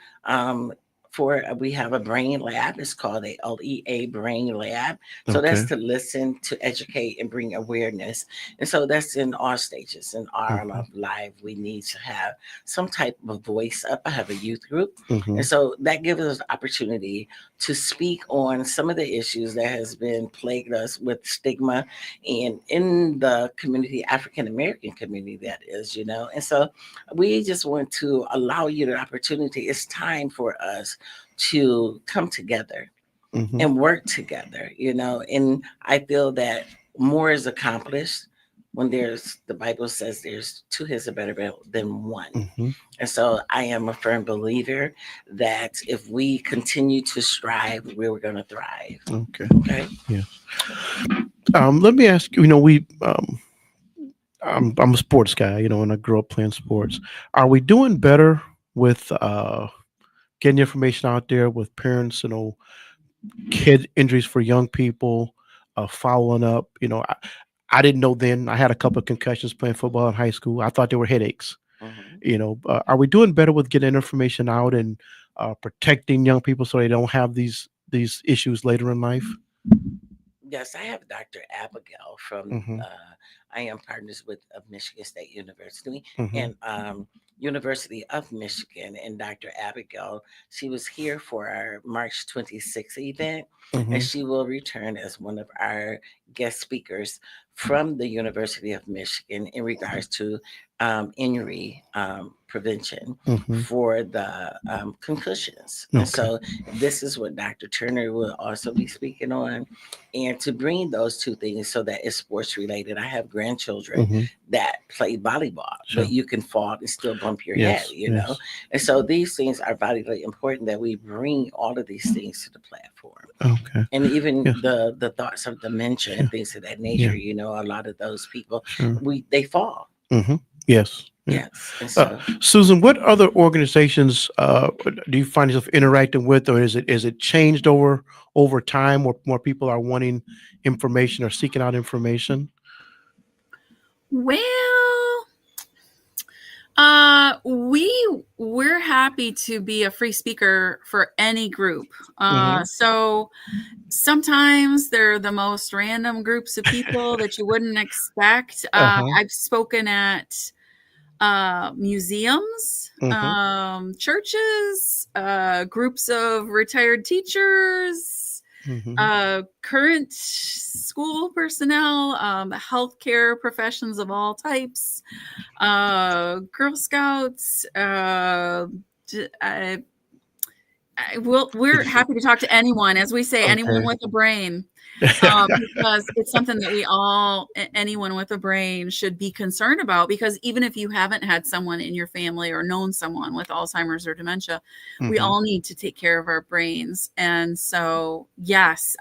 we have a brain lab. It's called a LEA brain lab. So that's to listen, to educate, and bring awareness. And so that's in all stages. In our life, we need to have some type of voice up. I have a youth group. And so that gives us the opportunity to speak on some of the issues that has been plagued us with stigma and in the community, African-American community, that is, And so we just want to allow you the opportunity. It's time for us to come together and work together, and I feel that more is accomplished when the Bible says there's two heads are better than one. And so I am a firm believer that if we continue to strive, we're going to thrive. Okay. Yeah. Let me ask you, I'm a sports guy, and I grew up playing sports. Are we doing better with getting information out there with parents, kid injuries for young people, following up? I didn't know then. I had a couple of concussions playing football in high school. I thought they were headaches. Are we doing better with getting information out and protecting young people so they don't have these issues later in life? Yes, I have Dr. Abigail from, I am partners with Michigan State University and University of Michigan, and Dr. Abigail, she was here for our March 26th event, and she will return as one of our guest speakers from the University of Michigan in regards to injury prevention for the concussions. And so this is what Dr. Turner will also be speaking on, and to bring those two things so that it's sports related. I have grandchildren that play volleyball, but you can fall and still bump your head, know? And so these things are vitally important that we bring all of these things to the platform. Okay. And even the thoughts of dementia and things of that nature, a lot of those people, they fall. Yes. Yes. And so, Susan, what other organizations do you find yourself interacting with, or is it changed over time, where more people are wanting information or seeking out information? Well, we're happy to be a free speaker for any group. So sometimes they're the most random groups of people that you wouldn't expect. I've spoken at museums, churches, groups of retired teachers, current school personnel, healthcare professions of all types, Girl Scouts. We're happy to talk to anyone, as we say, anyone with a brain, because it's something that anyone with a brain should be concerned about, because even if you haven't had someone in your family or known someone with Alzheimer's or dementia, we all need to take care of our brains. And so, yes,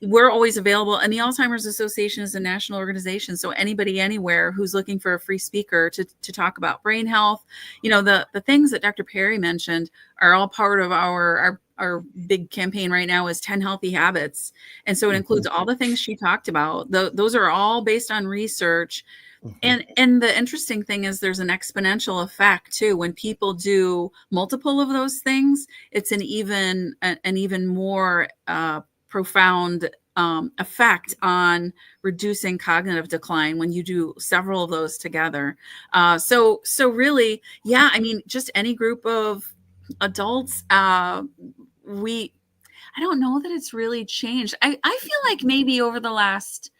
we're always available. And the Alzheimer's Association is a national organization. So anybody anywhere who's looking for a free speaker to talk about brain health, the things that Dr. Perry mentioned are all part of our our big campaign right now is 10 healthy habits. And so it includes all the things she talked about. Those are all based on research. And the interesting thing is there's an exponential effect too. When people do multiple of those things, it's an even more profound effect on reducing cognitive decline when you do several of those together. So really, yeah, I mean, just any group of adults, I don't know that it's really changed. I feel like maybe over the last,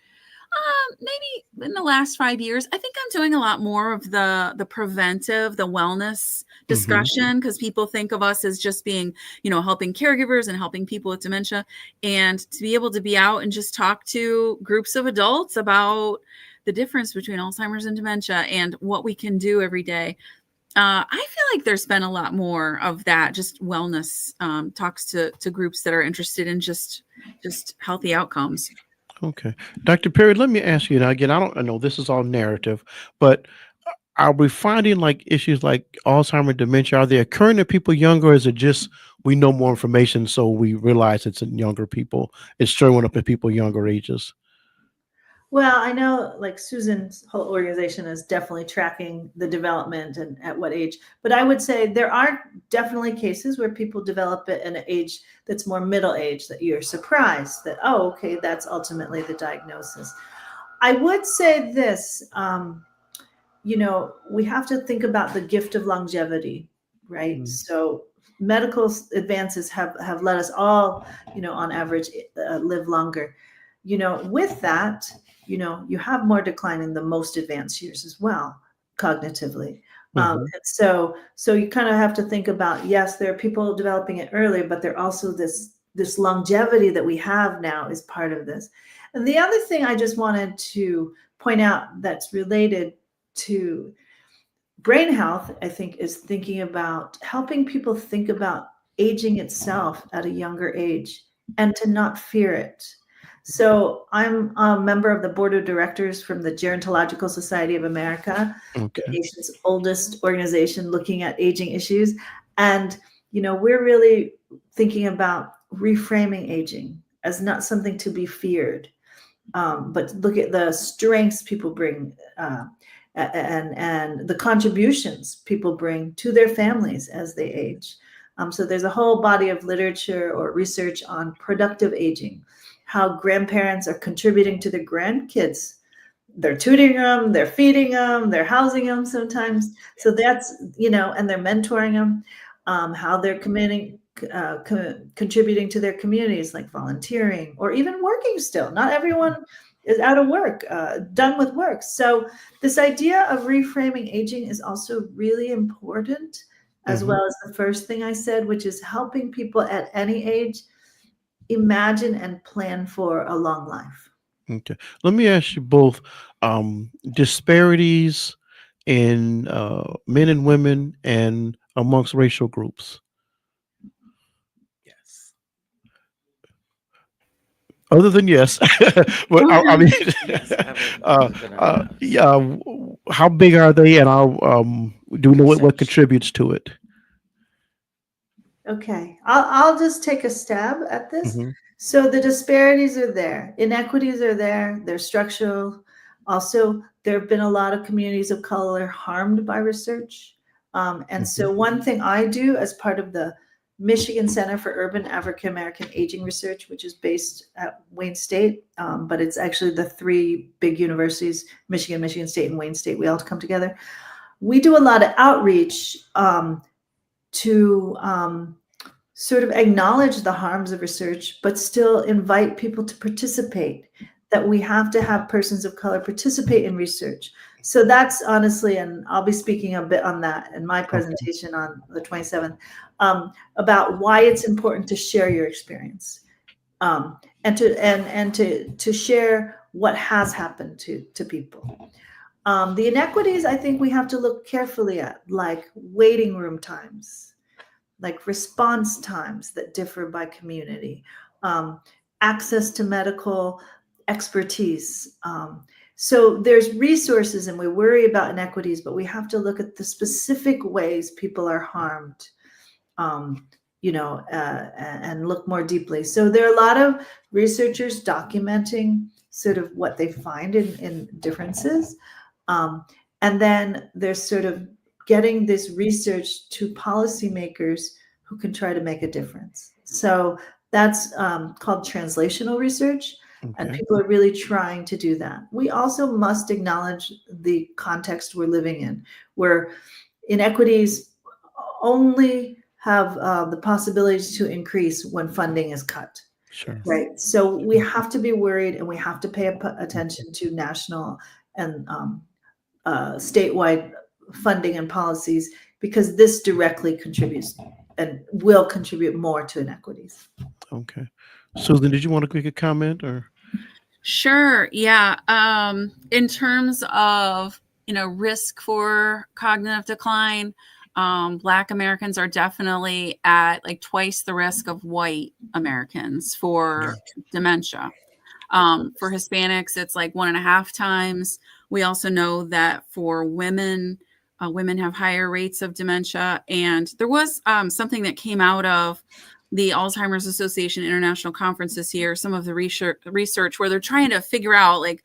maybe in the last 5 years, I think I'm doing a lot more of the preventive, the wellness discussion, because people think of us as just being, helping caregivers and helping people with dementia. And to be able to be out and just talk to groups of adults about the difference between Alzheimer's and dementia and what we can do every day. I feel like there's been a lot more of that, just wellness talks to groups that are interested in just healthy outcomes. Okay. Dr. Perry, let me ask you now again, I know this is all narrative, but are we finding like issues like Alzheimer's, dementia, are they occurring to people younger, or is it just we know more information so we realize it's in younger people? It's showing up in people younger ages. Well, I know like Susan's whole organization is definitely tracking the development and at what age, but I would say there are definitely cases where people develop it in an age that's more middle age, that you're surprised that, oh, okay, that's ultimately the diagnosis. I would say this, we have to think about the gift of longevity, right? So medical advances have let us all, on average, live longer. With that, you have more decline in the most advanced years as well, cognitively. And so you kind of have to think about, yes, there are people developing it earlier, but there also this longevity that we have now is part of this. And the other thing I just wanted to point out that's related to brain health, I think, is thinking about helping people think about aging itself at a younger age and to not fear it. So I'm a member of the board of directors from the Gerontological Society of America, the nation's oldest organization looking at aging issues. And, we're really thinking about reframing aging as not something to be feared, but look at the strengths people bring and the contributions people bring to their families as they age. So there's a whole body of literature or research on productive aging, how grandparents are contributing to their grandkids. They're tutoring them, they're feeding them, they're housing them sometimes. So that's, and they're mentoring them, how they're contributing to their communities, like volunteering or even working still. Not everyone is out of work, done with work. So this idea of reframing aging is also really important, as well as the first thing I said, which is helping people at any age imagine and plan for a long life. Okay. Let me ask you both, disparities in men and women and amongst racial groups. Yes. Other than yes, but I mean, Yes, how big are they, and do we know what contributes to it? Okay, I'll just take a stab at this. So the disparities are there, inequities are there, they're structural. Also, there have been a lot of communities of color harmed by research. And so one thing I do as part of the Michigan Center for Urban African American Aging Research, which is based at Wayne State, but it's actually the three big universities, Michigan State, and Wayne State, we all come together. We do a lot of outreach to sort of acknowledge the harms of research, but still invite people to participate, that we have to have persons of color participate in research. So that's honestly, and I'll be speaking a bit on that in my presentation on the 27th, about why it's important to share your experience, and to share what has happened to people. The inequities, I think we have to look carefully at, like waiting room times, like response times that differ by community, access to medical expertise. So there's resources, and we worry about inequities, but we have to look at the specific ways people are harmed, and look more deeply. So there are a lot of researchers documenting sort of what they find in differences. And then they're sort of getting this research to policymakers who can try to make a difference. So that's called translational research. And Okay. people are really trying to do that. We also must acknowledge the context we're living in, where inequities only have the possibility to increase when funding is cut. Sure. Right. So we have to be worried, and we have to pay attention to national and statewide funding and policies, because this directly contributes and will contribute more to inequities. Okay. Susan, did you want to make a comment or? Sure. Yeah. In terms of, risk for cognitive decline, Black Americans are definitely at like twice the risk of white Americans for dementia. For Hispanics, it's like 1.5 times. We also know that for women, women have higher rates of dementia. And there was something that came out of the Alzheimer's Association International Conference this year, some of the research where they're trying to figure out, like,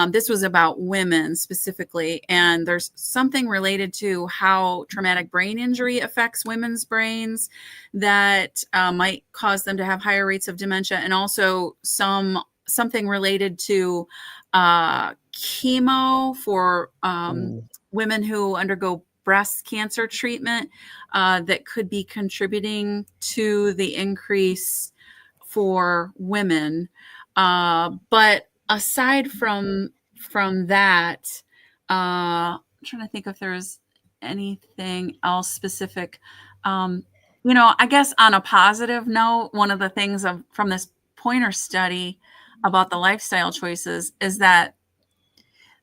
this was about women specifically, and there's something related to how traumatic brain injury affects women's brains that might cause them to have higher rates of dementia, and also something related to chemo for women who undergo breast cancer treatment that could be contributing to the increase for women. But aside from that, I'm trying to think if there's anything else specific. I guess on a positive note, one of the things from this Poynter study about the lifestyle choices is that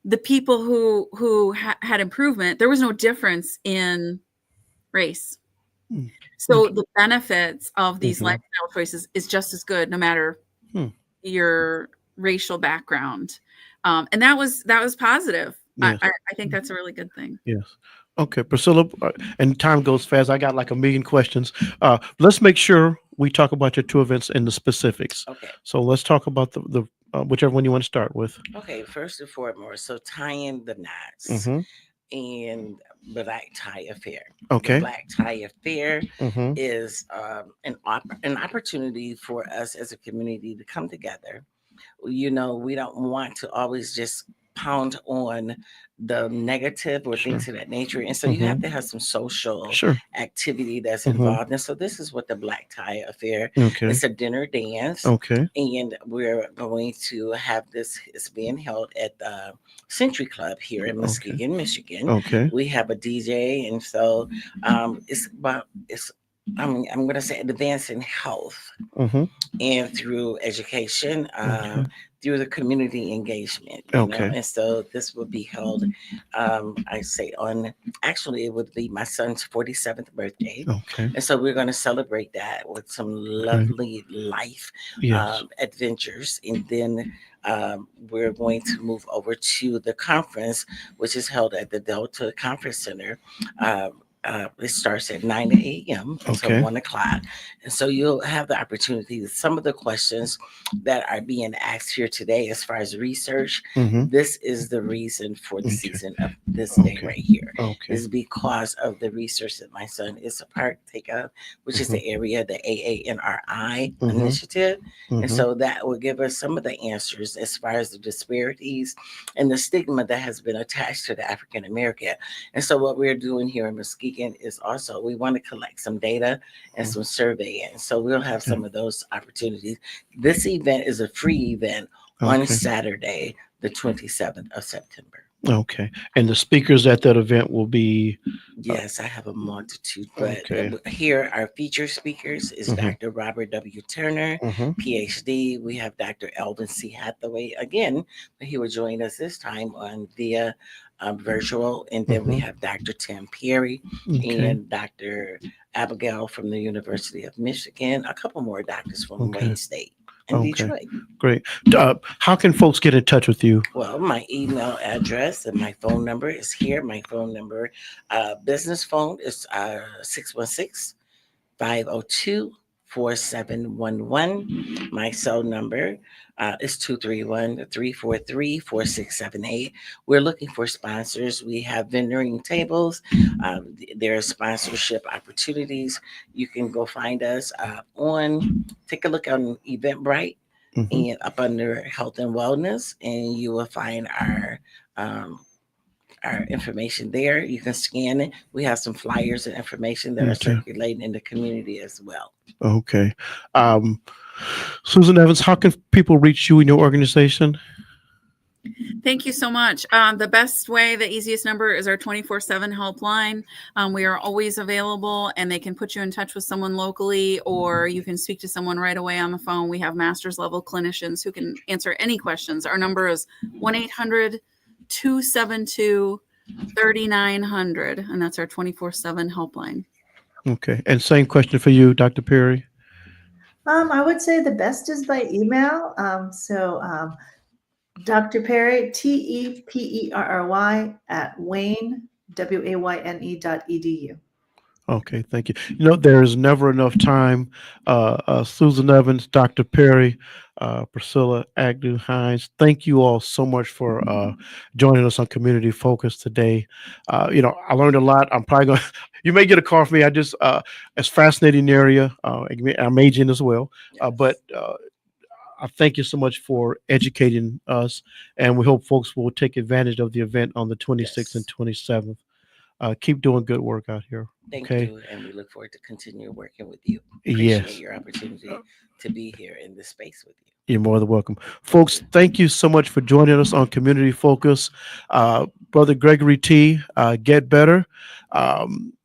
the people who had improvement, there was no difference in race. So the benefits of these lifestyle choices is just as good, no matter your racial background. And that was positive. Yes. I think that's a really good thing. Yes. Okay, Priscilla, and time goes fast. I got like 1 million questions. Let's make sure we talk about your 2 events and the specifics. Okay. So let's talk about the whichever one you want to start with. Okay. First and foremost, so tying the knots Mm-hmm. and Black Tie Affair. Okay. The Black Tie Affair Mm-hmm. is an opportunity for us as a community to come together. We don't want to always just pound on the negative or Sure. things of that nature. And so you have to have some social Sure. activity that's Mhm. involved. And so this is what the Black Tie Affair, Okay. it's a dinner dance. Okay. And we're going to have this, it's being held at the Century Club here in Muskegon, Michigan. Okay. We have a DJ. And so I'm going to say advancing health Mm-hmm. and through education, Okay. through the community engagement. you know. Okay. And so this will be held, I say actually it would be my son's 47th birthday. Okay. And so we're going to celebrate that with some lovely life Yes. adventures. And then we're going to move over to the conference, which is held at the Delta Conference Center. It starts at 9 a.m. Okay. until 1 o'clock. And so you'll have the opportunity, some of the questions that are being asked here today as far as research, Mm-hmm. this is the reason for the Okay. season of this day Okay. right here. Okay. Is because of the research that my son is a partake of, which is the area, the AANRI Mhm. initiative. And Mhm. so that will give us some of the answers as far as the disparities and the stigma that has been attached to the African American. And so what we're doing here in Muskegon is also, we want to collect some data and some survey. And so we'll have some of those opportunities. This event is a free event on Okay. Saturday, the 27th of September. Okay. And the speakers at that event will be. Yes, I have a multitude, but Okay. here our featured speakers is Mhm. Dr. Robert W. Turner, Mhm. PhD. We have Dr. Elvin C. Hathaway again, but he will join us this time via virtual. And then we Mhm. have Dr. Tim Perry Okay. and Dr. Abigail from the University of Michigan, a couple more doctors from Okay. Wayne State and Okay. Detroit. Great. How can folks get in touch with you? Well, my email address and my phone number is here. My phone number, business phone is 616 502-4711. My cell number is 231-343-4678. We're looking for sponsors. We have vendoring tables. There are sponsorship opportunities. You can go find us take a look on Eventbrite and up under health and wellness, and you will find our information there. You can scan it. We have some flyers and information that are circulating in the community as well. Okay. Susan Evans, how can people reach you in your organization? Thank you so much. The best way, the easiest number is our 24/7 helpline. We are always available, and they can put you in touch with someone locally, or you can speak to someone right away on the phone. We have master's level clinicians who can answer any questions. Our number is 1-800-272-3900, and that's our 24/7 helpline. Okay. And same question for you, Dr. Perry. I would say the best is by email. Dr. Perry, TEPERRY @Wayne, WAYNE.edu. Okay, thank you. There is never enough time. Susan Evans, Dr. Perry, Priscilla Agnew Hines, thank you all so much for joining us on Community Focus today. I learned a lot. I'm probably going to, you may get a call from me. It's a fascinating area. I'm aging as well. But I thank you so much for educating us, and we hope folks will take advantage of the event on the 26th and 27th. Keep doing good work out here. Thank Okay. you, and we look forward to continue working with you. Yes. Appreciate your opportunity to be here in this space with you. You're more than welcome. Folks, thank you so much for joining us on Community Focus. Brother Gregory T., get better.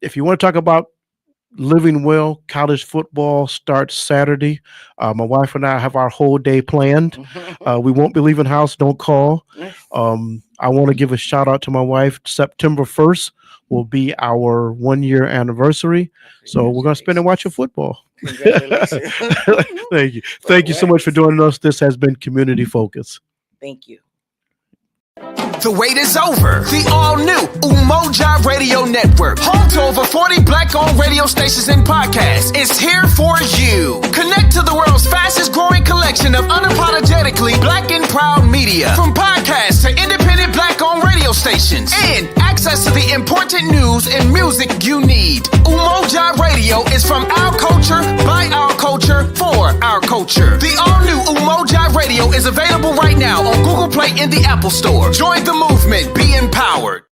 If you want to talk about living well, college football starts Saturday. My wife and I have our whole day planned. We won't be leaving house. Don't call. I want to give a shout out to my wife. September 1st will be our 1-year anniversary. So we're going to spend it watching football. Congratulations. Thank you. Thank you so much for joining us. This has been Community Focus. Thank you. The wait is over. The all-new Umoja Radio Network, home to over 40 Black-owned radio stations and podcasts, is here for you. Connect to the world's fastest-growing collection of unapologetically Black and proud media, from podcasts to independent Black-owned radio stations, and access to the important news and music you need. Umoja Radio is from our culture, by our culture, for our culture. The all-new Umoja Radio is available right now on Google Play and the Apple Store. Join the movement. Be empowered.